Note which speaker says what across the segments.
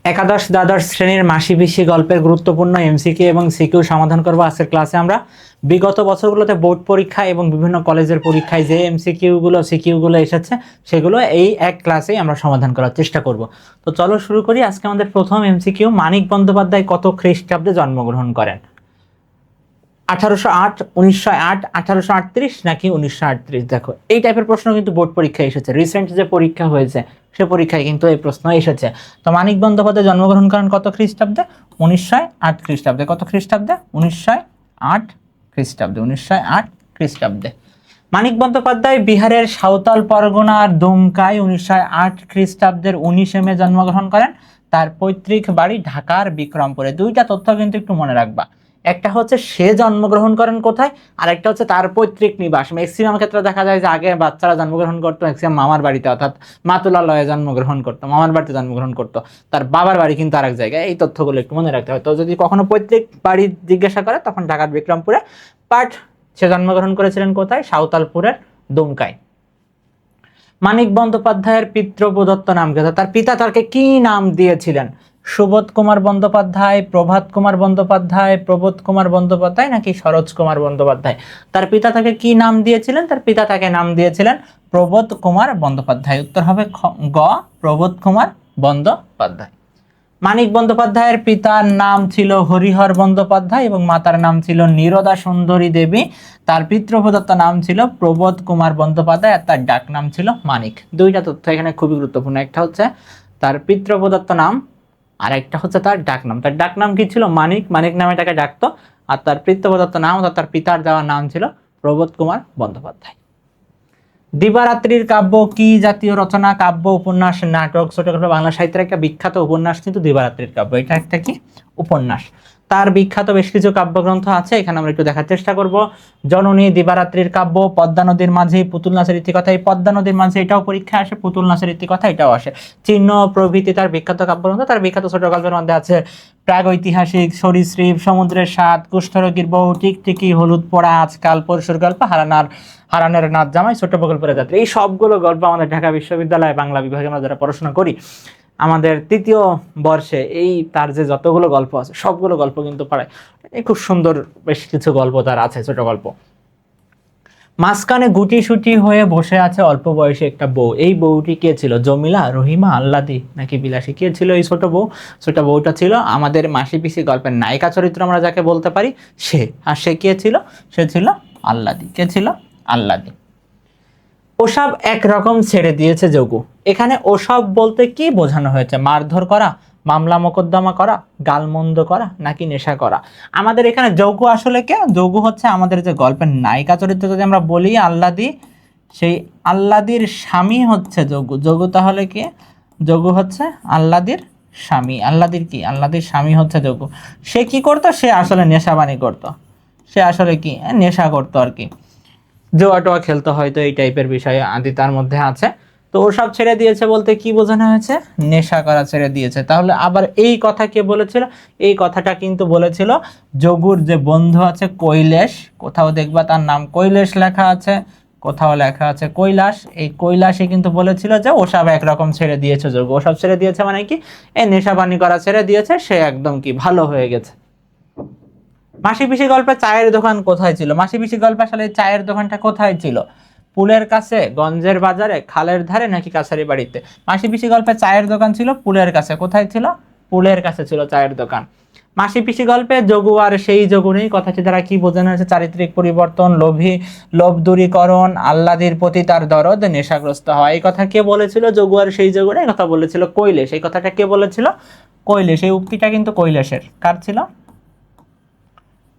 Speaker 1: একাদশ দ্বাদশ শ্রেণীর মাসি পিসি গল্পের গুরুত্বপূর্ণ এমসিকিউ এবং সিকিউ সমাধান করব আজকের ক্লাসে আমরা। বিগত বছরগুলোতে বোর্ড পরীক্ষা এবং বিভিন্ন কলেজের পরীক্ষায় যে এমসিকিউগুলো সিকিউগুলো এসেছে সেগুলো এই এক ক্লাসেই আমরা সমাধান করার চেষ্টা করব। তো চলো শুরু করি। আজকে আমাদের প্রথম এমসিকিউ, মানিক বন্দ্যোপাধ্যায় কত খ্রিস্টাব্দে জন্মগ্রহণ করেন? 1808, 1908, 1838 নাকি 1938? দেখো এই টাইপের প্রশ্ন কিন্তু বোর্ড পরীক্ষায় এসেছে, রিসেন্ট যে পরীক্ষা হয়েছে সে পরীক্ষায় কিন্তু এই প্রশ্ন এসেছে। তো মানিক বন্দ্যোপাধ্যায় জন্মগ্রহণ করেন কত খ্রিস্টাব্দে? 1908 খ্রিস্টাব্দে। কত খ্রিস্টাব্দে? 1908 খ্রিস্টাব্দে। 1908 খ্রিস্টাব্দে। মানিক বন্দ্যোপাধ্যায় বিহারের সাঁওতাল পরগনার দুমকায় 1908 খ্রিস্টাব্দের 19 মে জন্মগ্রহণ করেন। তার পৈতৃক বাড়ি ঢাকার বিক্রমপুরে। দুইটা তথ্য কিন্তু একটু মনে রাখবা, একটা হচ্ছে সে জন্মগ্রহণ করেন কোথায়, আর একটা হচ্ছে তার পৈতৃক নিবাস। ম্যাক্সিমাম ক্ষেত্রে দেখা যায় যে আগে বাচ্চারা জন্মগ্রহণ করতো ম্যাক্সিমাম মামার বাড়িতে, অর্থাৎ মাতুলালয়ে জন্মগ্রহণ করতো, মামার বাড়িতে জন্মগ্রহণ করতো, তার বাবার বাড়ি কিন্তু আরেক জায়গায়। এই তথ্যগুলো একটু মনে রাখতে হয়। তো যদি কখনো পৈতৃক বাড়ি জিজ্ঞাসা করে তখন ঢাকার বিক্রমপুরে, বাট সে জন্মগ্রহণ করেছিলেন কোথায়? সাঁওতালপুরের দুমকায়। মানিক বন্দ্যোপাধ্যায়ের পিতৃপ্রদত্ত নাম কি? তার পিতা তাকে কি নাম দিয়েছিলেন? সুবোধ কুমার বন্দ্যোপাধ্যায়, প্রভাত কুমার বন্দ্যোপাধ্যায়, প্রবোধ কুমার বন্দ্যোপাধ্যায় নাকি সরোজ কুমার বন্দ্যোপাধ্যায়? তার পিতা তাকে কি নাম দিয়েছিলেন? তার পিতা তাকে নাম দিয়েছিলেন প্রবোধ কুমার বন্দ্যোপাধ্যায়। উত্তর হবে গ, প্রবোধ কুমার বন্দ্যোপাধ্যায়। মানিক বন্দ্যোপাধ্যায়ের পিতার নাম ছিল হরিহর বন্দ্যোপাধ্যায় এবং মাতার নাম ছিল নীরদা সুন্দরী দেবী। তার পিতৃপ্রদত্ত নাম ছিল প্রবোধ কুমার বন্দ্যোপাধ্যায় আর তার ডাক নাম ছিল মানিক। দুইটা তথ্য এখানে খুবই গুরুত্বপূর্ণ, একটা হচ্ছে তার পিতৃপ্রদত্ত নাম আর একটা হচ্ছে তার ডাক নাম। তার ডাক নাম কি ছিল? মানিক, মানিক নামে তাকে ডাকতো। আর তার পিতৃপ্রদত্ত নাম অর্থাৎ তার পিতার দেওয়া নাম ছিল প্রবোধ কুমার বন্দ্যোপাধ্যায়। দিবারাত্রির কাব্য কি জাতীয় রচনা? কাব্য, উপন্যাস, নাটক? ছোট গল্প। বাংলা সাহিত্যের একটা বিখ্যাত উপন্যাস কিন্তু দিবারাত্রির কাব্য। এটা একটা কি উপন্যাস? তার বিখ্যাত বেশ কিছু কাব্যগ্রন্থ আছে, এখানে আমরা একটু দেখার চেষ্টা করব। জননী, দিবারাত্রির কাব্য, পদ্মা নদীর মাঝে, পুতুল নাচের ইতিকথা। এই পদ্মা নদীর মাঝে এটাও পরীক্ষা আসে, পুতুল নাচের ইতিকথা এটাও আসে। চিহ্ন প্রভৃতি তার বিখ্যাত কাব্যগ্রন্থ। তার বিখ্যাত ছোট গল্পের মধ্যে আছে প্রাগৈতিহাসিক, সরীসৃপ, সমুদ্রের স্বাদ, কুষ্ঠরোগীর বউ, টিকটিকি, হলুদ পোড়া, আজকাল, পরশুর গল্প, হারানের নাচ জামাই, ছোট প্রকল্পের যাত্রা। এই সবগুলো গল্প আমাদের ঢাকা বিশ্ববিদ্যালয়ে বাংলা বিভাগে আমরা যারা পড়াশোনা করি আমাদের তৃতীয় বর্ষে এই তার যে যতগুলো গল্প আছে সবগুলো গল্প কিন্তু পড়ায়। এই খুব সুন্দর বেশ কিছু গল্প তার আছে, ছোট গল্প। মাঝখানে গুটি সুটি হয়ে বসে আছে অল্প বয়সী একটা বউ। এই বউটি কে ছিল? জমিলা, রহিমা, আহ্লাদি নাকি বিলাসী? কে ছিল এই ছোট বউ? ছোট বউটা ছিল আমাদের মাসি পিসি গল্পের নায়িকা চরিত্র আমরা যাকে বলতে পারি সে। আর সে কে ছিল? সে ছিল আহ্লাদি। কে ছিল? আহ্লাদি। ওসব একরকম ছেড়ে দিয়েছে যোগু। এখানে ওসব বলতে কি বোঝানো হয়েছে? মারধর করা, মামলা মোকদ্দমা করা, গালমন্দ করা নাকি নেশা করা? আমাদের এখানে যোগু আসলে কে? যোগু হচ্ছে আমাদের যে গল্পের নায়িকা চরিত্র যদি আমরা বলি আহ্লাদি, সেই আহ্লাদির স্বামী হচ্ছে যোগু। যোগু তাহলে কি? যোগু হচ্ছে আহ্লাদির স্বামী। আহ্লাদির কি? আহ্লাদির স্বামী হচ্ছে যোগু। সে কি করতো? সে আসলে নেশাবানি করতো। সে আসলে কি নেশা করতো আর কি, জোয়া টোয়া খেলতে, হয়তো এই টাইপের বিষয় আদি তার মধ্যে আছে। তো ওসব ছেড়ে দিয়েছে বলতে কি বোঝানো হয়েছে? নেশা করা ছেড়ে দিয়েছে। তাহলে আবার এই কথা কে বলেছিল? এই কথাটা কিন্তু বলেছিল যোগুর যে বন্ধু আছে কৈলেশ। কোথাও দেখবা তার নাম কৈলেশ লেখা আছে, কোথাও লেখা আছে কৈলাস। এই কৈলাসই কিন্তু বলেছিল যে ওসব একরকম ছেড়ে দিয়েছে যোগু। ওসব ছেড়ে দিয়েছে মানে কি? এই নেশাবানি করা ছেড়ে দিয়েছে, সে একদম কি ভালো হয়ে গেছে। মাসি পিসি গল্পে চায়ের দোকান কোথায় ছিল? মাসি পিসি গল্পে আসলে চায়ের দোকানটা কোথায় ছিল? পুলের কাছে, গঞ্জের বাজারে, খালের ধারে নাকি কাছারি বাড়িতে? মাসি পিসি গল্পে চায়ের দোকান ছিল পুলের কাছে। কোথায় ছিল? পুলের কাছে ছিল চায়ের দোকান। মাসি পিসি গল্পে যোগু আর সেই যোগু নেই কথাটি দ্বারা কি বোঝানো হয়েছে? চারিত্রিক পরিবর্তন, লোভ দূরীকরণ, আহ্লাদের প্রতি তার দরদ, নেশাগ্রস্ত হওয়া। এই কথা কে বলেছিল? যোগু আর সেই যোগু নেই কথা বলেছিল কৈলেশ। এই কথাটা কে বলেছিল? কৈলেশ। এই উক্তিটা কিন্তু কৈলাসের। কার ছিল?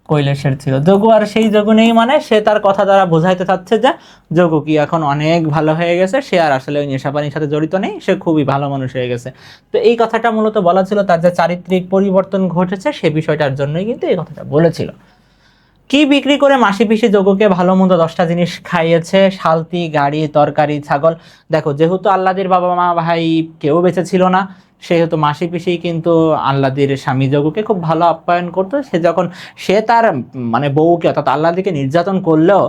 Speaker 1: কৈলাসের ছিল। যোগু আর সেই যোগু নেই মানে সে তার কথা দ্বারা বোঝাইতে চাচ্ছে যে যোগু কি এখন অনেক ভালো হয়ে গেছে, সে আর আসলে ওই নেশাপানির সাথে জড়িত নেই, সে খুবই ভালো মানুষ হয়ে গেছে। তো এই কথাটা মূলত বলা ছিল তার যে চারিত্রিক পরিবর্তন ঘটেছে সে বিষয়টার জন্যই কিন্তু এই কথাটা বলেছিল। কি বিক্রি করে মাসি পিসি যোগুকে ভালো মন্দ 10টা জিনিস খাইয়েছে? শালতি, গাড়ি, তরকারি, ছাগল। দেখো যেহেতু আহ্লাদের বাবা মা ভাই কেউ বেঁচে ছিল না, সেহেতু মাসি পিসি কিন্তু আল্লাদির স্বামী যোগুকে খুব ভালো আপ্যায়ন করতো। সে যখন সে তার মানে বউকে অর্থাৎ আল্লাদিকে নির্যাতন করলেও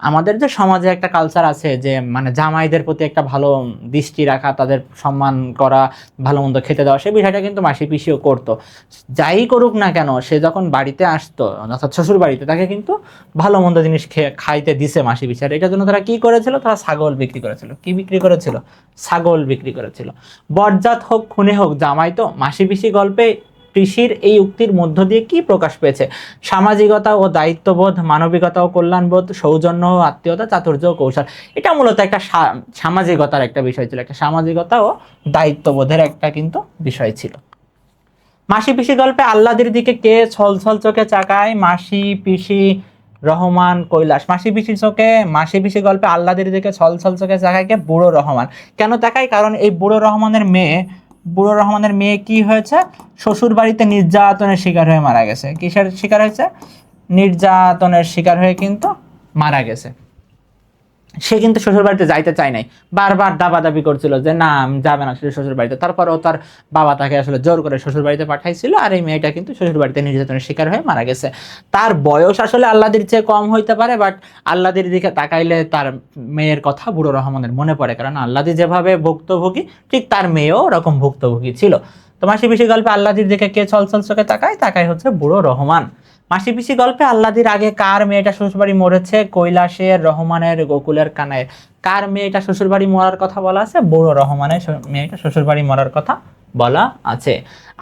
Speaker 1: আমাদের যে সমাজে একটা কালচার আছে যে মানে জামাইদের প্রতি একটা ভালো দৃষ্টি রাখা, তাদের সম্মান করা, ভালো মন্দ খেতে দেওয়া, সেই বিষয়টা কিন্তু মাসি পিসিও করতো। যাই করুক না কেন, সে যখন বাড়িতে আসতো অর্থাৎ শ্বশুর বাড়িতে, তাকে কিন্তু ভালো মন্দ জিনিস খাইতে দিছে মাসি পিসি। আর এটার জন্য তারা কি করেছিল, তারা ছাগল বিক্রি করেছিল। কি বিক্রি করেছিল? ছাগল বিক্রি করেছিল। বজ্জাত হোক খুনে হোক জামাই তো। মাসি পিসি গল্পে পিসির এই উক্তির মধ্য দিয়ে কি প্রকাশ পেয়েছে? সামাজিকতা ও দায়িত্ববোধ, মানবিকতা ও কল্যাণবোধ, সৌজন্য ও আত্মীয়তা, চাতুর্য ও কৌশল। এটা মূলত একটা সামাজিকতার একটা বিষয় ছিল, একটা সামাজিকতা ও দায়িত্ববোধের একটা কিন্তু বিষয় ছিল। মাসি পিসি গল্পে আল্লাদির দিকে কে ছলছল চোখে চাকায়? মাসি পিসি রহমান কৈলাস। মাসি পিসি গল্পে আল্লাদির দিকে ছলছল চোখে চাকায় কে? বুড়ো রহমান। কেন তাকায়? কারণ এই বুড়ো রহমানের মেয়ে কি হয়েছে? শ্বশুর বাড়িতে নির্যাতনের শিকার হয়ে মারা গেছে। কিসের শিকার হয়েছে? নির্যাতনের শিকার হয়ে কিন্তু মারা গেছে। সে কিন্তু শ্বশুর বাড়িতে যাইতে চায় নাই, বারবার দাবি করছিল যে না যাবে না শ্বশুর বাড়িতে। তারপরেও তার বাবা তাকে আসলে জোর করে শ্বশুর বাড়িতে পাঠাইছিল, আর এই মেয়েটা কিন্তু শ্বশুর বাড়িতে নির্যাতনের শিকার হয়ে মারা গেছে। তার বয়স আসলে আল্লাদির চেয়ে কম হইতে পারে, বাট আল্লাদির দিকে তাকাইলে তার মেয়ের কথা বুড়ো রহমানের মনে পড়ে, কারণ আল্লাদি যেভাবে ভুক্তভোগী ঠিক তার মেয়েও ওরকম ভুক্তভোগী ছিল। তো মাসি পিসি গল্পে আল্লাদির দিকে কে ছলছল চোখে তাকায় হচ্ছে বুড়ো রহমান। মাসি পিসি গল্পে আল্লাদির আগে কার মেয়েটা শ্বশুরবাড়ি মরেছে? কৈলাসের, রহমানের, গোকুলের, কানাইয়ের। কার মেয়েটা শ্বশুরবাড়ি মরার কথা বলা আছে? বুড়ো রহমানের মেয়েটা শ্বশুরবাড়ি মরার কথা বলা আছে।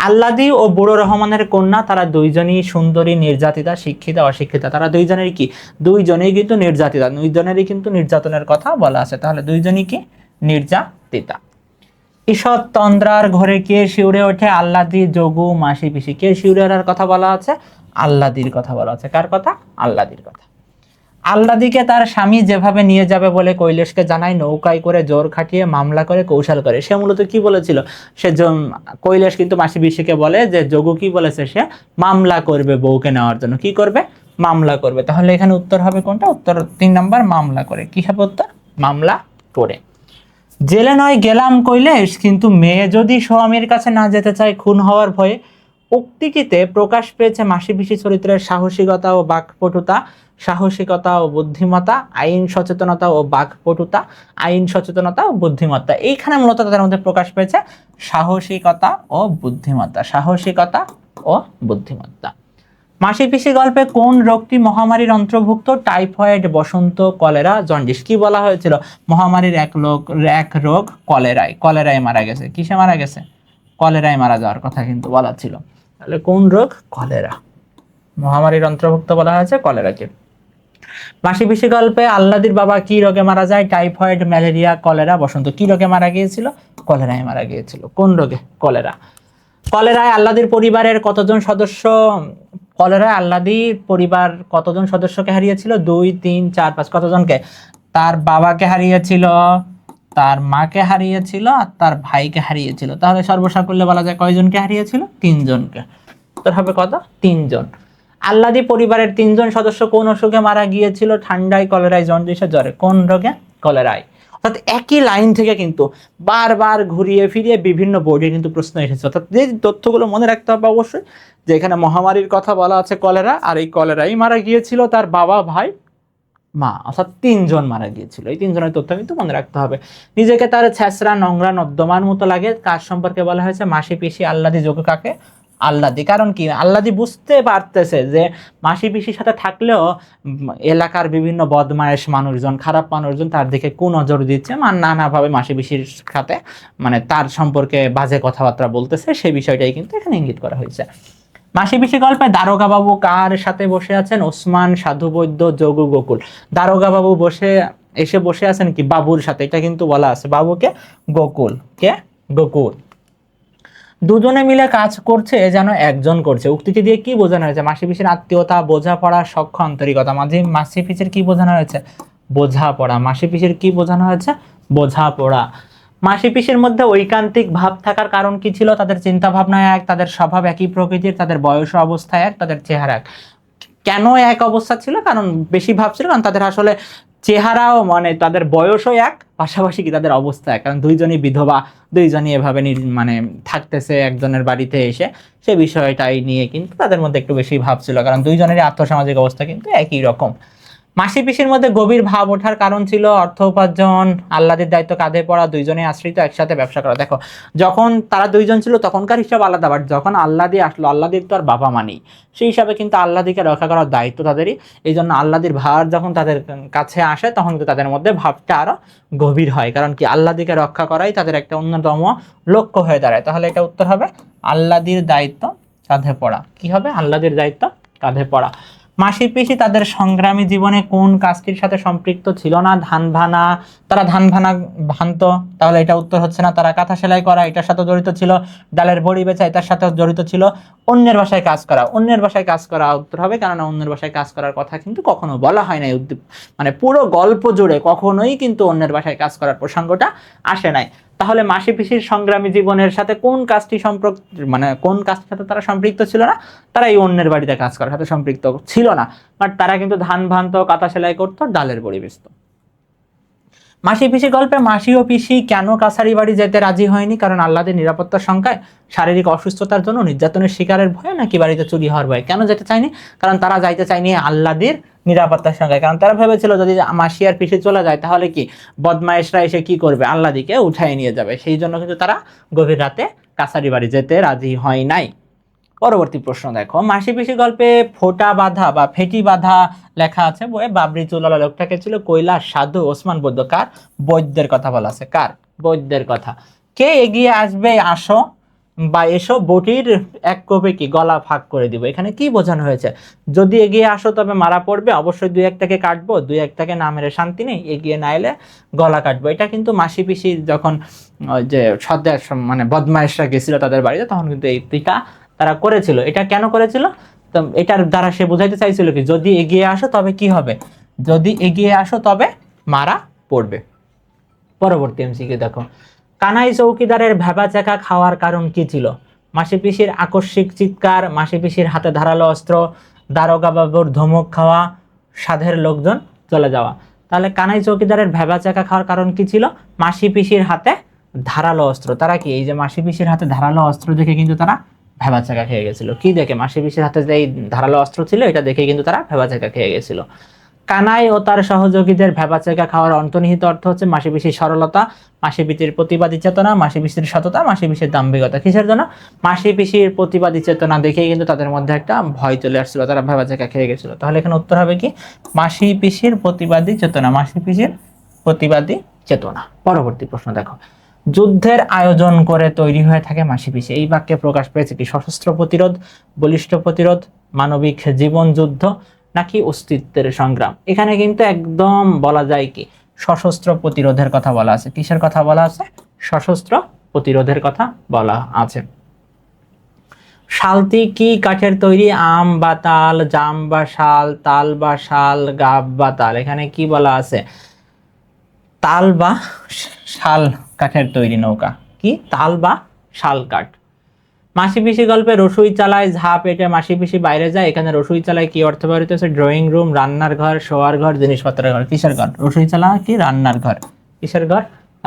Speaker 1: আল্লাদি ও বুড়ো রহমানের কন্যা, তারা দুইজনই সুন্দরী, নির্যাতিতা, শিক্ষিতা, অশিক্ষিতা। তারা দুইজনেরই কি? দুইজনেই কিন্তু নির্যাতিতা, দুইজনেরই কিন্তু নির্যাতনের কথা বলা আছে। তাহলে দুইজনই কি? নির্যাতিতা। ঈষৎ তন্দ্রার ঘরে কে শিউরে ওঠে? আল্লাদি, যোগু, মাসি পিসি। কে শিউরে ওঠার কথা বলা আছে? আল্লাদির কথা বলা আছে। কার কথা? আল্লাদির কথা। আল্লাদিকে তার স্বামী যেভাবে নিয়ে যাবে বলে কৈলাসকে জানায়, নৌকায় করে জোর খাটিয়ে মামলা করে কৌশল করে। সে মূলত কি বলেছিল? কৈলাস কিন্তু মাসি পিসিকে বলে যে যোগু কি বলেছে? সে মামলা করবে বউকে নেওয়ার জন্য। কি করবে? মামলা করবে। তাহলে এখানে উত্তর হবে কোনটা? উত্তর 3 নম্বর, মামলা করে। কি হবে উত্তর? মামলা করে। জেলে নয় গেলাম কৈলাস, কিন্তু মেয়ে যদি স্বামীর কাছে না যেতে চায় খুন হওয়ার ভয়ে। উক্তিটিতে প্রকাশ পেয়েছে মাসি পিসি চরিত্রের সাহসিকতা ও বাকপটুতা, সাহসিকতা ও বুদ্ধিমত্তা, আইন সচেতনতা ও বাকপটুতা, আইন সচেতনতা ও বুদ্ধিমত্তা। এইখানে মূলত তাদের মধ্যে প্রকাশ পেয়েছে সাহসিকতা ও বুদ্ধিমত্তা, সাহসিকতা ও বুদ্ধিমত্তা। মাসি পিসি গল্পে কোন রোগটি মহামারীর অন্তর্ভুক্ত? টাইফয়েড, বসন্ত, কলেরা, জন্ডিস। কি বলা হয়েছিল? মহামারীর এক রোগ কলেরায় মারা গেছে। কিসে মারা গেছে? কলেরায় মারা যাওয়ার কথা কিন্তু বলা ছিল। তাহলে কোন রোগ? কলেরা। মহামারীর অন্তর্ভুক্ত বলা হয়েছে কলেরাকে। মাসি পিসি গল্পে আল্লাদির বাবা কি রোগে মারা যায়? টাইফয়েড, ম্যালেরিয়া, কলেরা, বসন্ত। কি রোগে মারা গিয়েছিল? কলেরায় মারা গিয়েছিল। কোন রোগে? কলেরা। কলেরায় আল্লাদির পরিবারের কতজন সদস্য? কলেরায় আল্লাদির পরিবার কতজন সদস্যকে হারিয়েছিল? 2, 3, 4, 5। কতজনকে? তার বাবাকে হারিয়েছিল, তার মাকে হারিয়েছিল, আর তার ভাইকে হারিয়েছিল। তাহলে সর্বসাকুল্যে বলা যায় কয়জনকে হারিয়েছিল? 3 জনকে। তোর হবে কত? 3 জন। আল্লাদি পরিবারের 3 জন সদস্য কোন অসুখে মারা গিয়েছিল? ঠান্ডায়, কলেরায়, জন্ডিসে, জ্বরে। কোন রোগে? কলেরায়। অর্থাৎ একই লাইন থেকে কিন্তু বারবার ঘুরিয়ে ফিরিয়ে বিভিন্ন বোর্ডে কিন্তু প্রশ্ন এসেছে। অর্থাৎ যে তথ্যগুলো মনে রাখতে হবে অবশ্যই, যে এখানে মহামারীর কথা বলা আছে কলেরা, আর এই কলেরাই মারা গিয়েছিল তার বাবা, ভাই, মা, অর্থাৎ 3 জন মারা গিয়েছিল। এই 3 জনের তথ্য কিন্তু মনে রাখতে হবে। নিজেকে তার ছেঁচড়া, নোংরা, নর্দমার মতো লাগে কার সম্পর্কে বলা হয়েছে? মাসি পিসি, আল্লাদি, যোগু। কাকে? আল্লাদি। কারণ কি? আল্লাদি বুঝতে পারতেছে যে মাসি পিসির সাথে থাকলেও এলাকার বিভিন্ন বদমায়েশ মানুষজন, খারাপ মানুষজন তার দিকে কুনজর দিচ্ছে, নানাভাবে মাসি পিসির সাথে মানে তার সম্পর্কে বাজে কথাবার্তা বলতেছে। সেই বিষয়টাই কিন্তু এখানে ইঙ্গিত করা হয়েছে। মাসি পিসি গল্পে দারোগা বাবু কার সাথে বসে আছেন? ওসমান, সাধু বৈদ্য, যোগু, গোকুল। দারোগা বাবু এসে বসে আছেন কি? বাবুর সাথে। এটা কিন্তু বলা আছে। বাবুকে? গোকুল। কে? গোকুল। দুজনে মিলে কাজ করছে যেন একজন করছে। উক্তিটি দিয়ে কি বোঝানো হয়েছে? মাসি পিসির আত্মীয়তা, বোঝাপড়া, সখ্য, আন্তরিকতা। মাসি পিসির কি বোঝানো হয়েছে? বোঝাপড়া। মাসি পিসির কি বোঝানো হয়েছে? বোঝাপড়া। মাসি পিসির মধ্যে ঐকান্তিক ভাব থাকার কারণ কি ছিল? তাদের চিন্তা ভাবনা এক, তাদের স্বভাব একই প্রকৃতির, তাদের বয়স অবস্থা এক, তাদের চেহারা এক। কেন এক অবস্থা ছিল? কারণ বেশি ভাব ছিল, কারণ তাদের আসলে চেহারাও মানে তাদের বয়সও এক, পাশাপাশি কি তাদের অবস্থা এক, কারণ দুইজনই বিধবা, দুইজনই এভাবে মানে থাকতেছে একজনের বাড়িতে এসে, সে বিষয়টাই নিয়ে কিন্তু তাদের মধ্যে একটু বেশি ভাব ছিল, কারণ দুইজনেরই আর্থসামাজিক অবস্থা কিন্তু একই রকম। মাসি পিসির মধ্যে গভীর ভাব ওঠার কারণ ছিল অর্থ উপার্জন, আহ্লাদের দায়িত্ব কাঁধে পড়া, দুইজনে আশ্রিত, একসাথে ব্যবসা করা। দেখো যখন তারা দুইজন ছিল তখনকার হিসাব আলাদা, বাট যখন আহ্লাদি আসলো, আহ্লাদির তো আর বাবা মানি, সেই হিসাবে কিন্তু আহ্লাদিকে রক্ষা করার দায়িত্ব তাদেরই। এই জন্য আহ্লাদির ভার যখন তাদের কাছে আসে তখন কিন্তু তাদের মধ্যে ভাবটা আরো গভীর হয়, কারণ কি আহ্লাদিকে রক্ষা করাই তাদের একটা অন্যতম লক্ষ্য হয়ে দাঁড়ায়। তাহলে এটা উত্তর হবে আহ্লাদির দায়িত্ব কাঁধে পড়া। কি হবে? আহ্লাদির দায়িত্ব কাঁধে পড়া। মাসি পিসি তাদের সংগ্রামী জীবনে কোন কাজটির সাথে সম্পৃক্ত ছিল না? ধান ভানা, তারা ধান ভানা ভানতো, তাহলে এটা উত্তর হচ্ছে না। তারা কাঁথা সেলাই করা, এটার সাথে জড়িত ছিল। ডালের বড়ি বেচা, এটার সাথে জড়িত ছিল। অন্যের বাসায় কাজ করা, অন্যের বাসায় কাজ করা উত্তর হবে, কেননা অন্যের বাসায় কাজ করার কথা কিন্তু কখনো বলা হয় নাই। মানে পুরো গল্প জুড়ে কখনোই কিন্তু অন্যের বাসায় কাজ করার প্রসঙ্গটা আসে নাই। তাহলে মাসি পিসির সংগ্রামী জীবনের সাথে কোন কাজটি মানে কোন কাজটির সাথে তারা সম্পৃক্ত ছিল না? তারা এই অন্যের বাড়িতে কাজ করার সাথে সম্পৃক্ত ছিল না, বাট তারা কিন্তু ধান ভানতো, কাঁথা সেলাই করতো, ডালের বড়ি বেচতো। মাসি পিসি গল্পে মাসি ও পিসি কেন কাছারি বাড়ি যেতে রাজি হয়নি? কারণ আহ্লাদের নিরাপত্তার সংখ্যায়, শারীরিক অসুস্থতার জন্য, নির্যাতনের শিকারের ভয়ে, নাকি বাড়িতে চুরি হওয়ার ভয়ে? কেন যেতে চায়নি? কারণ তারা যাইতে চায়নি আহ্লাদের নিরাপত্তার সংখ্যায়, কারণ তারা ভেবেছিল যদি মাসি আর পিসি চলে যায় তাহলে কি বদমাইশরা এসে কি করবে, আহ্লাদিকে উঠাই নিয়ে যাবে। সেই জন্য কিন্তু তারা গভীর রাতে কাছারি বাড়ি যেতে রাজি হয় নাই। পরবর্তী প্রশ্ন দেখো, মাসি পিসি গল্পে ফোঁটা বাঁধা বা ফেটি বাঁধা লেখা আছে বইয়ে। বাবরি চুলালা লোকটাকে ছিল কৈলাস, সাধু, ওসমান বৈদ্য। কার? বৈদ্যের কথা বলা আছে। কার? বৈদ্যের কথা। কে এগিয়ে আসবে আসো বা এসো, বটির এক কোপে কি গলা ফাঁক করে দিব। এখানে কি বোঝানো হয়েছে? যদি এগিয়ে আসো তবে মারা পড়বে, অবশ্যই দুই একটাকে কাটবো, দুই একটাকে না মেরে শান্তি নেই, এগিয়ে না এলে গলা কাটবো। এটা কিন্তু মাসি পিসি যখন যে সদ্যের মানে বদমাইশরা গেছিল তাদের বাড়িতে, তখন কিন্তু এই টিকা তারা করেছিল। এটা কেন করেছিল? তো এটার দ্বারা সে বোঝাইতে চাইছিল কি, যদি এগিয়ে আসো তবে কি হবে, যদি এগিয়ে আসো তবে মারা পড়বে। পরবর্তী এমসিকিউ দেখো, কানাই চৌকিদারের ভেবা চাকা খাওয়ার কারণ কি ছিল? মাসি পিসির আকস্মিক চিৎকার, মাসি পিসির হাতে ধারালো অস্ত্র, দারোগা বাবুর ধমক খাওয়া, সাধের লোকজন চলে যাওয়া। তাহলে কানাই চৌকিদারের ভেবা চাকা খাওয়ার কারণ কি ছিল? মাসি পিসির হাতে ধারালো অস্ত্র। তারা কি এই যে মাসি পিসির হাতে ধারালো অস্ত্র দেখে কিন্তু তারা ভেবাচাকা খেয়ে গেছিল। কি দেখে? মাসি পিসির হাতে যে এই ধারালো অস্ত্র ছিল এটা দেখে কিন্তু তারা ভেবাচাকা খেয়ে গেছিল। কানাই ও তার সহযোগীদের ভেবাচাকা খাওয়ার অন্তর্নিহিত অর্থ হচ্ছে মাসি পিসির সরলতা, মাসি পিসির প্রতিবাদী চেতনা, মাসি পিসির সততা, মাসি পিসির দাম্ভিকতা। কিসের জন্য? মাসি পিসির প্রতিবাদী চেতনা দেখেই কিন্তু তাদের মধ্যে একটা ভয় চলে আসছিল, তারা ভেবাচাকা খেয়ে গেছিল। তাহলে এখানে উত্তর হবে কি? মাসি পিসির প্রতিবাদী চেতনা, মাসি পিসির প্রতিবাদী চেতনা। পরবর্তী প্রশ্ন দেখো, যুদ্ধের আয়োজন করে তৈরি হয়ে থাকে মাসি পিসি। এই বাক্যে প্রকাশ পেয়েছে কি? সশস্ত্র প্রতিরোধ, বলিষ্ঠ প্রতিরোধ, মানবিক জীবন যুদ্ধ, নাকি অস্তিত্বের সংগ্রাম? এখানে কিন্তু একদম বলা যায় কি সশস্ত্র প্রতিরোধের কথা বলা আছে। কিসের কথা বলা আছে? সশস্ত্র প্রতিরোধের কথা বলা আছে। শালটি কি কাঠের তৈরি? আম বা তাল, জাম বা শাল, তাল বা শাল, গাব বা তাল। এখানে কি বলা আছে? তাল বা শাল কাঠের তৈরি নৌকা। কি? তাল বা শাল কাঠ। মাসি পিসি গল্পে রসুই চালায় ঝাঁপ পেটে মাসি পিসি বাইরে যায়। এখানে রসুই চালায় কি অর্থ ব্যবহৃত হচ্ছে? ড্রয়িং রুম, রান্নার ঘর, শোয়ার ঘর, জিনিসপত্রের ঘর। কিসের ঘর? রসুই চালা কি রান্নার ঘর। কিসের ঘর?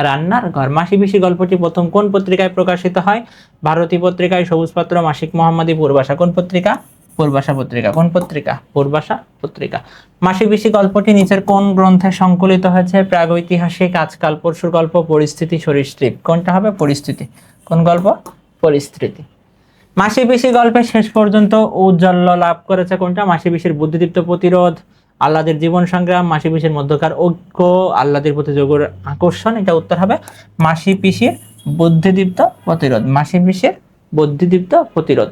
Speaker 1: রান্নার ঘর। মাসি পিসি গল্পটি প্রথম কোন পত্রিকায় প্রকাশিত হয়? ভারতী পত্রিকায়, সবুজপত্র, মাসিক মোহাম্মদী, পূর্বাশা। কোন পত্রিকা? পূর্বাশা পত্রিকা। কোন পত্রিকা? পূর্বাশা পত্রিকা। মাসি পিসি গল্পটি নিচের কোন গ্রন্থে সংকলিত হয়েছে? প্রাগৈতিহাসিক, আজকাল পরশুর গল্প, পরিস্থিতি, সরীসৃপ। কোনটা হবে? পরিস্থিতি। কোন গল্প? পরিস্থিতি। মাসি পিসি গল্পে শেষ পর্যন্ত ঔজ্জ্বল্য লাভ করেছে কোনটা? মাসি পিসির বুদ্ধিদীপ্ত প্রতিরোধ, আহ্লাদের জীবন সংগ্রাম, মাসি পিসির মধ্যকার ঐক্য, আহ্লাদের প্রতি যোগের আকর্ষণ। এটা উত্তর হবে মাসি পিসির বুদ্ধিদীপ্ত প্রতিরোধ। মাসি পিসির বুদ্ধিদীপ্ত প্রতিরোধ।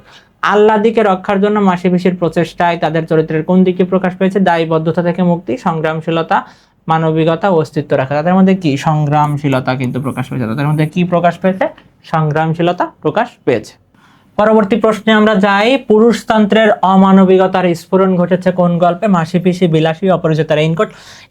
Speaker 1: আহ্লাদিকে রক্ষার জন্য মাসি পিসির প্রচেষ্টায় তাদের চরিত্রের কোন দিকে প্রকাশ পেয়েছে? দায়বদ্ধতা থেকে মুক্তি, সংগ্রামশীলতা, মানবিকতা, অস্তিত্ব রাখা। তাদের মধ্যে কি? সংগ্রামশীলতা কিন্তু প্রকাশ পেয়েছে। তাদের মধ্যে কি প্রকাশ পেয়েছে? সংগ্রামশীলতা প্রকাশ পেয়েছে। পরবর্তী প্রশ্নে আমরা যাই। পুরুষতন্ত্রের অমানবিকতার স্ফুরণ ঘটেছে কোন গল্পে? মাসি পিসি, বিলাসী, অপরিচিতা, রেইনকোট।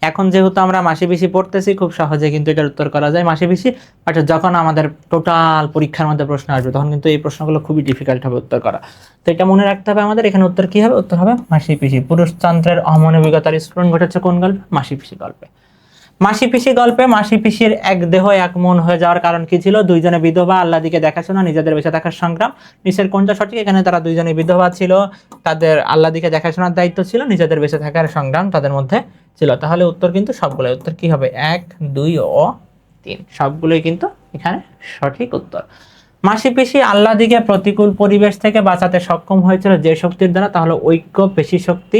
Speaker 1: এখন যেহেতু আমরা মাসি পিসি পড়তেছি, খুব সহজে কিন্তু এটার উত্তর করা যায় মাসি পিসি। বাট যখন আমাদের টোটাল পরীক্ষার মধ্যে প্রশ্ন আসবে তখন কিন্তু এই প্রশ্নগুলো খুবই ডিফিকাল্ট হবে উত্তর করা। তো এটা মনে রাখতে হবে আমাদের। এখানে উত্তর কি হবে? উত্তর হবে মাসি পিসি। পুরুষতন্ত্রের অমানবিকতার স্ফুরণ ঘটেছে কোন গল্পে? মাসি পিসি গল্পে। মাসি পিসি গল্পে মাসি পিসির এক দেহ এক মন হয়ে যাওয়ার কারণ কি ছিল? দুইজনে বিধবা, আল্লাদিকে দেখাশোনা, নিজেদের বেঁচে থাকার সংগ্রাম। নিচের কোনটা সঠিক? এখানে তারা দুইজনে বিধবা ছিল, তাদের আল্লাদিকে দেখাশোনার দায়িত্ব ছিল, নিজেদের বেঁচে থাকার সংগ্রাম তাদের মধ্যে ছিল। তাহলে উত্তর কিন্তু সবগুলোই, উত্তর কি হবে? 1, 2 ও 3 সবগুলোই কিন্তু এখানে সঠিক উত্তর। মাসি পিসি আল্লাদিকে প্রতিকূল পরিবেশ থেকে বাঁচাতে সক্ষম হয়েছিল যে শক্তির দ্বারা? তাহলে ঐক্য, পেশি শক্তি,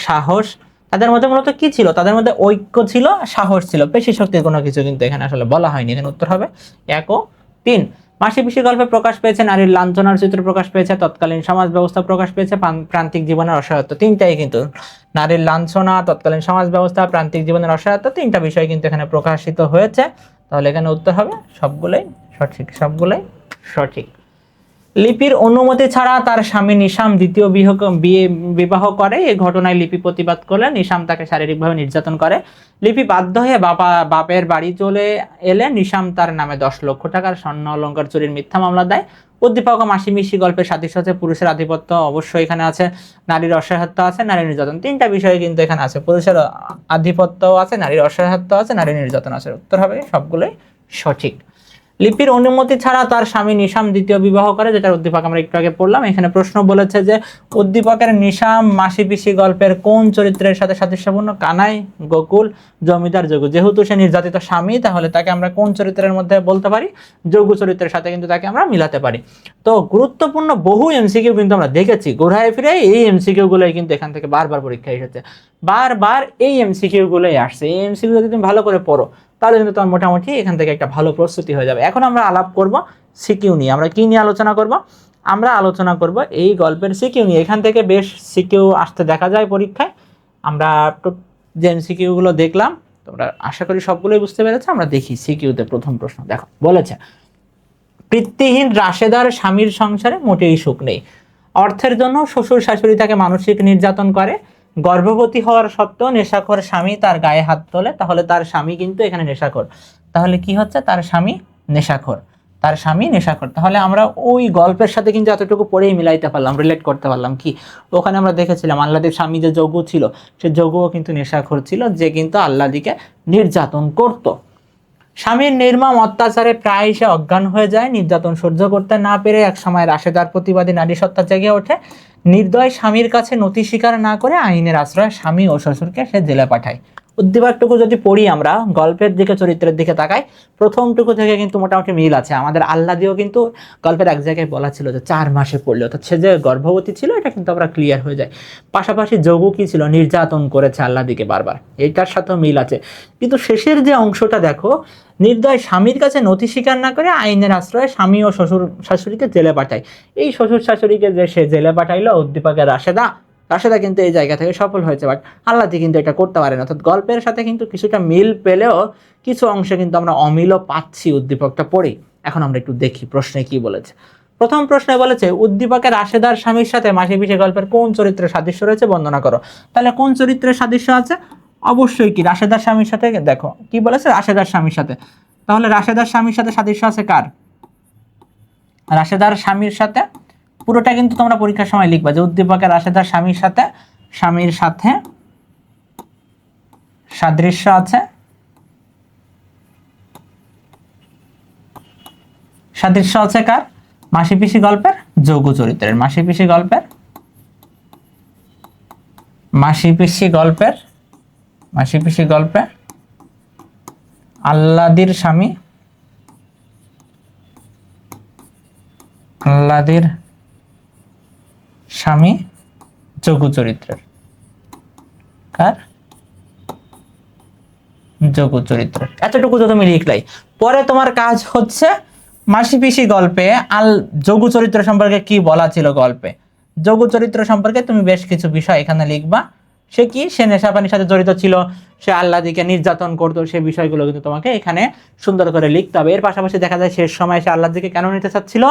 Speaker 1: সাহস। তাদের মধ্যে মূলত কি ছিল? তাদের মধ্যে ঐক্য ছিল, সাহস ছিল, পেশি শক্তির কোনো কিছু কিন্তু এখানে আসলে বলা হয়নি। এখানে উত্তর হবে 1 ও 3। মাসি পিসি গল্পে প্রকাশ পেয়েছে নারীর লাঞ্ছনার চিত্র প্রকাশ পেয়েছে, তৎকালীন সমাজ ব্যবস্থা প্রকাশ পেয়েছে, প্রান্তিক জীবনের অসহায়ত্ব। তিনটাই কিন্তু, নারীর লাঞ্ছনা, তৎকালীন সমাজ ব্যবস্থা, প্রান্তিক জীবনের অসহায়ত্ব, তিনটা বিষয় কিন্তু এখানে প্রকাশিত হয়েছে। তাহলে এখানে উত্তর হবে সবগুলোই সঠিক, সবগুলোই সঠিক। লিপির অনুমতি ছাড়া তার স্বামী নিশাম দ্বিতীয় বিবাহ করে। এই ঘটনায় লিপি প্রতিবাদ করলে নিশাম তাকে শারীরিকভাবে নির্যাতন করে। লিপি বাধ্য হয়ে বাপের বাড়ি চলে এলে নিশাম তার নামে 10 লক্ষ টাকার স্বর্ণ অলংকার চুরির মিথ্যা মামলা দেয়। উদ্দীপক ও মাসি পিসি গল্পের সাদৃশ্য আছে পুরুষের আধিপত্য অবশ্যই এখানে আছে, নারীর অসহায়ত্ব আছে, নারীর নির্যাতন। তিনটা বিষয় কিন্তু এখানে আছে, পুরুষের আধিপত্য আছে, নারীর অসহায়ত্ব আছে, নারীর নির্যাতন আছে। উত্তর হবে সবগুলোই সঠিক। লিপির অনুমতি ছাড়া তার স্বামী নিশাম দ্বিতীয় বিবাহ করে, যেটার উদ্দীপক আমরা একটু আগে পড়লাম। এখানে প্রশ্ন বলেছে যে উদ্দীপকের নিশাম মাসি পিসি গল্পের কোন চরিত্রের সাথে সাদৃশ্যপূর্ণ? কানাই, গোকুল, জমিদার, যোগু। যেহেতু সে নির্যাতিত স্বামী, তাহলে তাকে আমরা কোন চরিত্রের মধ্যে বলতে পারি? যোগু চরিত্রের সাথে কিন্তু তাকে আমরা মিলাতে পারি। তো গুরুত্বপূর্ণ বহু এমসিকিউ কিন্তু আমরা দেখেছি, ঘোরায় ফিরে এই এমসিকিউ গুলোই কিন্তু এখান থেকে বারবার পরীক্ষায় এসেছে, বারবার এই এমসিকিউ গুলোই আসছে। এই এমসিকিউ যদি তুমি ভালো করে পড়ো তাহলে কিন্তু তোমার মোটামুটি এখান থেকে একটা ভালো প্রস্তুতি হয়ে যাবে। এখন আমরা আলাপ করব সিকিউ নিয়ে। আমরা কি নিয়ে আলোচনা করব? আমরা আলোচনা করব এই গল্পের সিকিউ নিয়ে। এখান থেকে বেশ সিকিউ আসতে দেখা যায় পরীক্ষায়। আমরা যে এমসিকিউ গুলো দেখলাম, তোমরা আশা করি সবগুলোই বুঝতে পেরেছো। আমরা দেখি সিকিউতে প্রথম প্রশ্ন। দেখো, বলেছে পিতৃহীন রাশেদার স্বামীর সংসারে মোটেই সুখ নেই। অর্থের জন্য শ্বশুর শাশুড়ি তাকে মানসিক নির্যাতন করে। গর্ভবতী হওয়ার সত্ত্বেও নেশাখোর স্বামী তার গায়ে হাত তোলে। তাহলে তার স্বামী কিন্তু এখানে নেশাখোর। তাহলে কি হচ্ছে? তার স্বামী নেশাখোর, তার স্বামী নেশাখোর। তাহলে আমরা ওই গল্পের সাথে কিন্তু এতটুকু পড়েই মিলাইতে পারলাম, রিলেট করতে পারলাম। কি ওখানে আমরা দেখেছিলাম আল্লাদির স্বামী যে যোগু ছিল, সে যোগুও কিন্তু নেশাখোর ছিল, যে কিন্তু আল্লাদিকে নির্যাতন করত। স্বামীর নির্মম অত্যাচারে প্রায় সে অজ্ঞান হয়ে যায়। নির্যাতন সহ্য করতে না পেরে একসময় রাশেদার প্রতিবাদী নারী সত্তা জেগে ওঠে। নির্দয় স্বামীর কাছে নতি স্বীকার না করে আইনের আশ্রয়ে স্বামী ও শ্বশুরকে সে জেলে পাঠায়। উদ্দীপকটুকু যদি পড়ি, আমরা গল্পের দিকে, চরিত্রের দিকে তাকাই, প্রথমটুকু থেকে কিন্তু মোটামুটি মিল আছে। আমাদের আল্লাদিও কিন্তু গল্পের এক জায়গায় বলা ছিল যে 4 মাসে পড়লে, অর্থাৎ সে যে গর্ভবতী ছিল এটা কিন্তু আমরা ক্লিয়ার হয়ে যায়। পাশাপাশি যোগু কি ছিল? নির্যাতন করেছে আল্লাদিকে বারবার, এইটার সাথেও মিল আছে। কিন্তু শেষের যে অংশটা দেখো, নির্দয় স্বামীর কাছে নথি স্বীকার না করে আইনের আশ্রয়ে স্বামী ও শ্বশুর শাশুড়িকে জেলে পাঠায়। এই শ্বশুর শাশুড়িকে যে সে জেলে পাঠাইলো উদ্দীপকের রাশেদা কিন্তু এই জায়গা থেকে সফল হয়েছে, বাট আল্লাদি কিন্তু এটা করতে পারে না। অর্থাৎ গল্পের সাথে কিন্তু কিছুটা মিল পেলেও কিছু অংশে কিন্তু আমরা অমিলও পাচ্ছি উদ্দীপকটা পড়ি। এখন আমরা একটু দেখি প্রশ্নে কি বলেছে। প্রথম প্রশ্নে বলেছে উদ্দীপকের রাশেদার স্বামীর সাথে মাসি পিসি গল্পের কোন চরিত্রের সাদৃশ্য রয়েছে বর্ণনা করো। তাহলে কোন চরিত্রের সাদৃশ্য আছে? অবশ্যই কি রাশেদার স্বামীর সাথে। দেখো কি বলেছে, রাশেদার স্বামীর সাথে। তাহলে রাশেদার স্বামীর সাথে সাদৃশ্য আছে কার? রাশেদার স্বামীর সাথে। পুরোটা কিন্তু তোমরা পরীক্ষার সময় লিখবা যে উদ্দীপকের রাশেদার স্বামীর সাথে সাদৃশ্য আছে। সাদৃশ্য আছে কার? মাসি পিসি গল্পের যোগু চরিত্রের। মাসি পিসি গল্পে আল্লাদির স্বামী যোগু চরিত্রের। কার? যোগু চরিত্রের। এতটুকু তো তুমি লিখলাই। পরে তোমার কাজ হচ্ছে মাসি পিসি গল্পে যোগু চরিত্র সম্পর্কে কি বলা ছিল। গল্পে যোগু চরিত্র সম্পর্কে তুমি বেশ কিছু বিষয় এখানে লিখবা। সে কি? সে নেশাপানির সাথে জড়িত ছিল, সে আল্লাদিকে নির্যাতন করতো, সে বিষয়গুলো কিন্তু তোমাকে এখানে সুন্দর করে লিখতে হবে। এর পাশাপাশি দেখা যায় শেষ সময় সে আল্লাদিকে কেন নিতে চাচ্ছিল?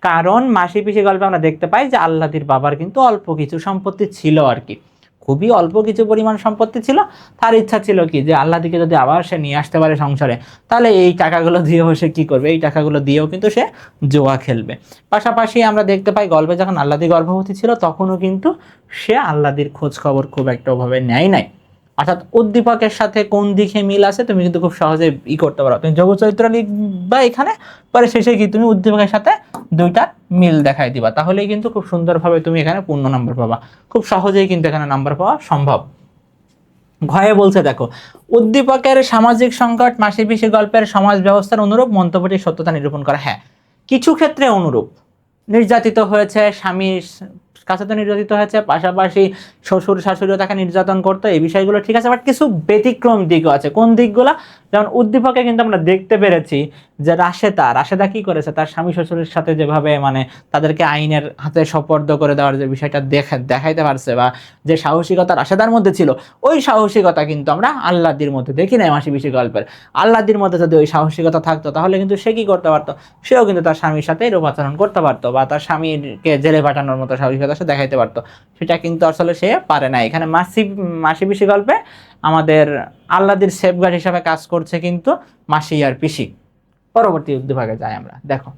Speaker 1: কারণ মাসি পিসি গল্পে আমরা দেখতে পাই যে আল্লাদির বাবার কিন্তু অল্প কিছু সম্পত্তি ছিল আর কি, খুবই অল্প কিছু পরিমাণ সম্পত্তি ছিল। তার ইচ্ছা ছিল কি যে আল্লাদিকে যদি আবার সে নিয়ে আসতে পারে সংসারে, তাহলে এই টাকাগুলো দিয়েও সে কি করবে, এই টাকাগুলো দিয়েও কিন্তু সে জুয়া খেলবে। পাশাপাশি আমরা দেখতে পাই গল্পে যখন আল্লাদি গর্ভবতী ছিল তখনও কিন্তু সে আল্লাদির খোঁজ খবর খুব একটা ওভাবে নেয় নাই। অর্থাৎ উদ্দীপকের সাথে কোন দিকে মিল আছে তুমি কিন্তু খুব সহজে করতে পারো। তুমি যোগ চরিত্র লিখবা এখানে, পরে শেষে কি তুমি উদ্দীপকের সাথে দুইটা মিল দেখাই দিবা, তাহলেই কিন্তু খুব সুন্দরভাবে তুমি এখানে পূর্ণ নাম্বার পাবা। খুব সহজেই কিন্তু এখানে নাম্বার পাওয়া সম্ভব। ঘয়ে বলছে দেখো, উদ্দীপকের সামাজিক সংকট মাসি পিসি গল্পের সমাজ ব্যবস্থার অনুরূপ, মন্তব্যটির সত্যতা নিরূপণ করা। হ্যাঁ, কিছু ক্ষেত্রে অনুরূপ। নির্যাতিত হয়েছে, স্বামীর কাছে তো নির্যাতিত হয়েছে, পাশাপাশি শ্বশুর শাশুড়িও তাকে নির্যাতন করতো, এই বিষয়গুলো ঠিক আছে, বাট কিছু ব্যতিক্রম দিকও আছে। কোন দিকগুলো? যেমন উদ্দীপকে কিন্তু আমরা দেখতে পেরেছি যে রাশেদা কি করেছে, তার স্বামী শ্বশুরের সাথে যেভাবে মানে তাদেরকে আইনের হাতে সোপর্দ করে দেওয়ার যে বিষয়টা দেখাইতে পারছে, বা যে সাহসিকতা রাশেদার মধ্যে ছিল, ওই সাহসিকতা কিন্তু আমরা আল্লাদির মধ্যে দেখি নাই মাসি পিসি গল্পের। আল্লাদির মধ্যে যদি ওই সাহসিকতা থাকতো তাহলে কিন্তু সে কি করতে পারতো, সেও কিন্তু তার স্বামীর সাথে এরূপ আচরণ করতে পারতো, বা তার স্বামীকে জেলে পাঠানোর মতো সাহসিকতা সে দেখাইতে পারতো। সেটা কিন্তু আসলে সে পারে না। এখানে মাসি পিসি গল্পে আমাদের আল্লাদির সেফগার্ড হিসাবে কাজ করছে কিন্তু মাসি আর পিসি। পরবর্তী উদ্দীপকে যাই আমরা। দেখো,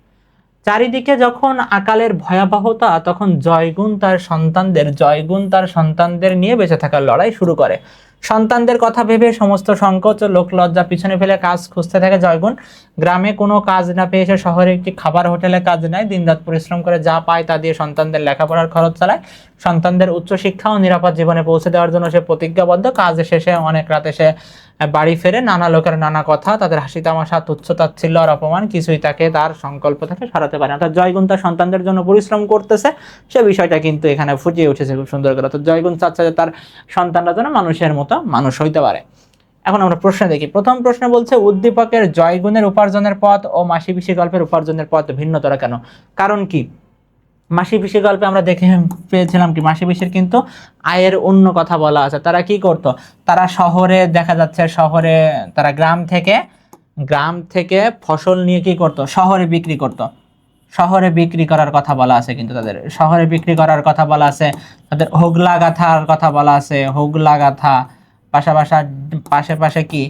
Speaker 1: চারিদিকে যখন আকালের ভয়াবহতা, তখন জয়গুণ তার সন্তানদের নিয়ে বেঁচে থাকার লড়াই শুরু করে। সন্তানদের কথা ভেবে সমস্ত সংকোচ ও লোক লজ্জা পিছনে ফেলে কাজ খুঁজতে থাকে জয়গুণ। গ্রামে কোনো কাজ না পেয়ে সে শহরে একটি খাবার হোটেলে কাজ নেয়, দিনরাত পরিশ্রম করে যা পায় তা দিয়ে সন্তানদের লেখাপড়ার খরচ চালায়। সন্তানদের উচ্চশিক্ষা ও নিরাপদ জীবনে পৌঁছে দেওয়ার জন্য সে প্রতিজ্ঞাবদ্ধ। কাজ শেষে অনেক রাতে সে বাড়ি ফেরে, নানা লোকের নানা কথা, তাদের হাসি তামাশা, তুচ্ছ তাচ্ছিল্য আর অপমান কিছুই তাকে তার সংকল্প থেকে সরাতে পারে না। অর্থাৎ জয়গুণ তার সন্তানদের জন্য পরিশ্রম করতেছে, সে বিষয়টা কিন্তু এখানে ফুটিয়ে উঠেছে খুব সুন্দর করে। অর্থাৎ জয়গুণ চাচ্ছে যে তার সন্তানরা যেন মানুষের মতো মানুষ হইতে পারে। এখন আমরা প্রশ্ন দেখি। প্রথম প্রশ্ন বলছে, উদ্দীপকের জয়গুণের উপার্জনের পথ ও মাসি পিসি গল্পের উপার্জনের পথ ভিন্নতর কেন? কারণ কি? মাসি পিসি গল্পে আমরা দেখে পেয়েছিলাম কি মাসি পিসির কিন্তু আয়ের অন্য কথা বলা আছে। তারা কি করতো, তারা শহরে দেখা যাচ্ছে শহরে তারা গ্রাম থেকে ফসল নিয়ে কি করতো, শহরে বিক্রি করতো। শহরে বিক্রি করার কথা বলা আছে, কিন্তু তাদের শহরে বিক্রি করার কথা বলা আছে, তাদের হোগলা গাথার কথা বলা আছে, হোগলা গাথা। পাশে কি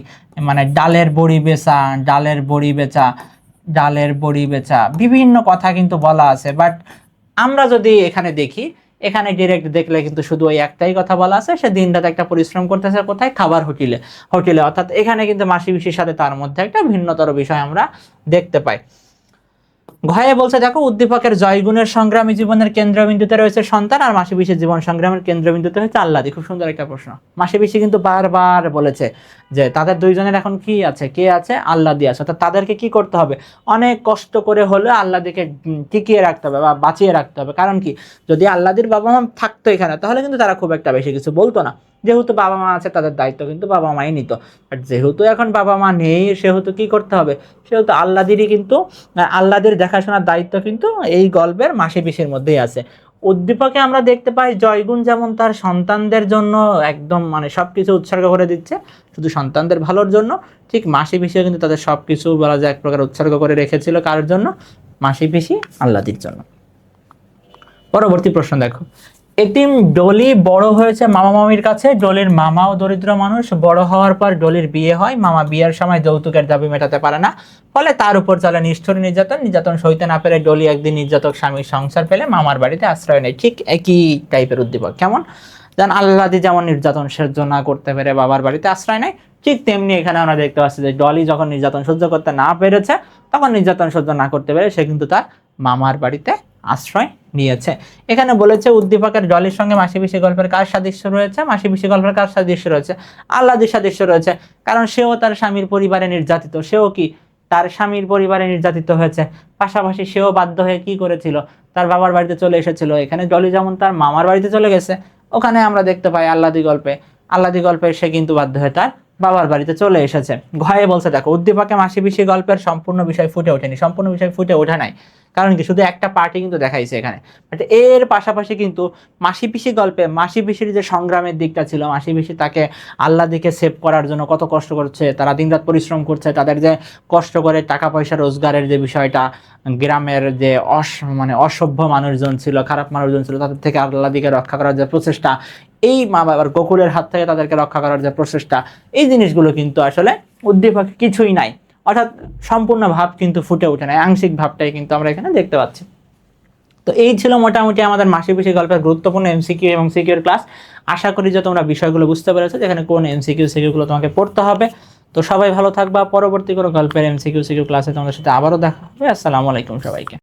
Speaker 1: মানে ডালের বড়ি বেচা বিভিন্ন কথা কিন্তু বলা আছে। বাট আমরা যদি এখানে দেখি, এখানে ডিরেক্ট দেখলে কিন্তু শুধু ওই একটাই কথা বলা আছে, সে দিনরাত একটা পরিশ্রম করতেছে কোথায়, খাবার হোটেলে। অর্থাৎ এখানে কিন্তু মাসি পিসির সাথে তার মধ্যে একটা ভিন্নতর বিষয় আমরা দেখতে পাই। ঘয়ে বলছে দেখো, উদ্দীপকের জয়গুণের সংগ্রামী জীবনের কেন্দ্রবিন্দুতে রয়েছে সন্তান, আর মাসি পিসির জীবন সংগ্রামের কেন্দ্রবিন্দুতে হচ্ছে আল্লাদি। খুব সুন্দর একটা প্রশ্ন। মাসি পিসি কিন্তু বারবার বলেছে যে তাদের দুইজনের এখন কি আছে, কে আছে, আল্লাদি আছে। অর্থাৎ তাদেরকে কি করতে হবে, অনেক কষ্ট করে হলে আল্লাদিকে টিকিয়ে রাখতে হবে বা বাঁচিয়ে রাখতে হবে। কারণ কি, যদি আল্লাদির বাবা মা থাকতো এখানে, তাহলে কিন্তু তারা খুব একটা বেশি কিছু বলতো না। যেহেতু বাবা মা আছে, তাদের দায়িত্ব কিন্তু বাবা মাই নিত। আর যেহেতু এখন বাবা মা নেই, সেহেতু কি করতে হবে, সেহেতু আল্লাদির দেখাশোনার দায়িত্ব কিন্তু এই গল্পের মাসি পিসির মধ্যেই আছে। উদ্দীপকে আমরা দেখতে পাই জয়গুণ যেমন তার সন্তানদের জন্য একদম মানে সবকিছু উৎসর্গ করে দিচ্ছে শুধু সন্তানদের ভালোর জন্য, ঠিক মাসি পিসিও কিন্তু তাদের সবকিছু বলা যায় এক প্রকার উৎসর্গ করে রেখেছিল কার জন্য, মাসি পিসি আল্লাদির জন্য। পরবর্তী প্রশ্ন দেখো, এতিম ডলি বড় হয়েছে মামা মামির কাছে। ডলির মামাও দরিদ্র মানুষ। বড় হওয়ার পর ডলির বিয়ে হয়। মামা বিয়ের সময় যৌতুকের দাবি মেটাতে পারে না, ফলে তার উপর চলে নিষ্ঠুর নির্যাতন সইতে না পেরে ডলি একদিন নির্যাতক স্বামীর সংসার পেলে মামার বাড়িতে আশ্রয় নেয়। ঠিক একই টাইপের উদ্দীপক। কেমন? যেন আল্লাদি যেমন নির্যাতন সহ্য না করতে পেরে বাবার বাড়িতে আশ্রয় নেয়, ঠিক তেমনি এখানে আমরা দেখতে পাচ্ছি যে ডলি যখন নির্যাতন সহ্য করতে না পেরেছে, তখন নির্যাতন সহ্য না করতে পেরে সে কিন্তু তার মামার বাড়িতে আশ্রয় নিয়েছে। এখানে বলেছে উদ্দীপকের ডলির সঙ্গে মাসি পিসি গল্পের কার সাদৃশ্য রয়েছে? মাসি পিসি গল্পের কার সাদৃশ্য রয়েছে? আল্লাদির সাদৃশ্য রয়েছে। কারণ সেও তার স্বামীর পরিবারে নির্যাতিত, সেও কি তার স্বামীর পরিবারে নির্যাতিত হয়েছে। পাশাপাশি সেও বাধ্য হয়ে কি করেছিল, তার বাবার বাড়িতে চলে এসেছিল। এখানে ডলি যেমন তার মামার বাড়িতে চলে গেছে, ওখানে আমরা দেখতে পাই আল্লাদি গল্পে সে কিন্তু বাধ্য হয়ে তার বাবার বাড়িতে চলে এসেছে। ঘয়ে বলছে দেখো উদ্দীপকে মাসি পিসি গল্পের সম্পূর্ণ বিষয় ফুটে ওঠেনি, সম্পূর্ণ বিষয় ফুটে ওঠে নাই, কারণ কি শুধু একটা পার্টি কিন্তু দেখাইছে এখানে। বাট এর পাশাপাশি কিন্তু মাসি পিসি গল্পে মাসি পিসির যে সংগ্রামের দিকটা ছিল, মাসি পিসি তাকে আল্লাহ দিকে সেভ করার জন্য কত কষ্ট করছে, তারা দিনরাত পরিশ্রম করছে, তাদের যে কষ্ট করে টাকা পয়সা রোজগারের যে বিষয়টা, গ্রামের যে মানে অসভ্য মানুষজন ছিল, খারাপ মানুষজন ছিল, তাদের থেকে আল্লাহ দিকে রক্ষা করার যে প্রচেষ্টা, এই মা বাবার গোকুলের হাত থেকে তাদেরকে রক্ষা করার যে প্রচেষ্টা, এই জিনিসগুলো কিন্তু আসলে উদ্দীপকে কিছুই নাই। অর্থাৎ সম্পূর্ণ ভাব কিন্তু ফুটে ওঠে না, আংশিক ভাবটাই কিন্তু আমরা এখানে দেখতে পাচ্ছি। তো এই ছিল মোটামুটি আমাদের মাসি পিসি গল্পের গুরুত্বপূর্ণ এমসিকিউ এবং সিকিউর ক্লাস। আশা করি যে তোমরা বিষয়গুলো বুঝতে পেরেছো, যেখানে কোন এমসিকিউ সিকিউগুলো তোমাকে পড়তে হবে। তো সবাই ভালো থাকবা, পরবর্তী কোনো গল্পের এমসিকিউ সিকিউ ক্লাসে তোমাদের সাথে আবারও দেখা হবে। আসসালামু আলাইকুম সবাইকে।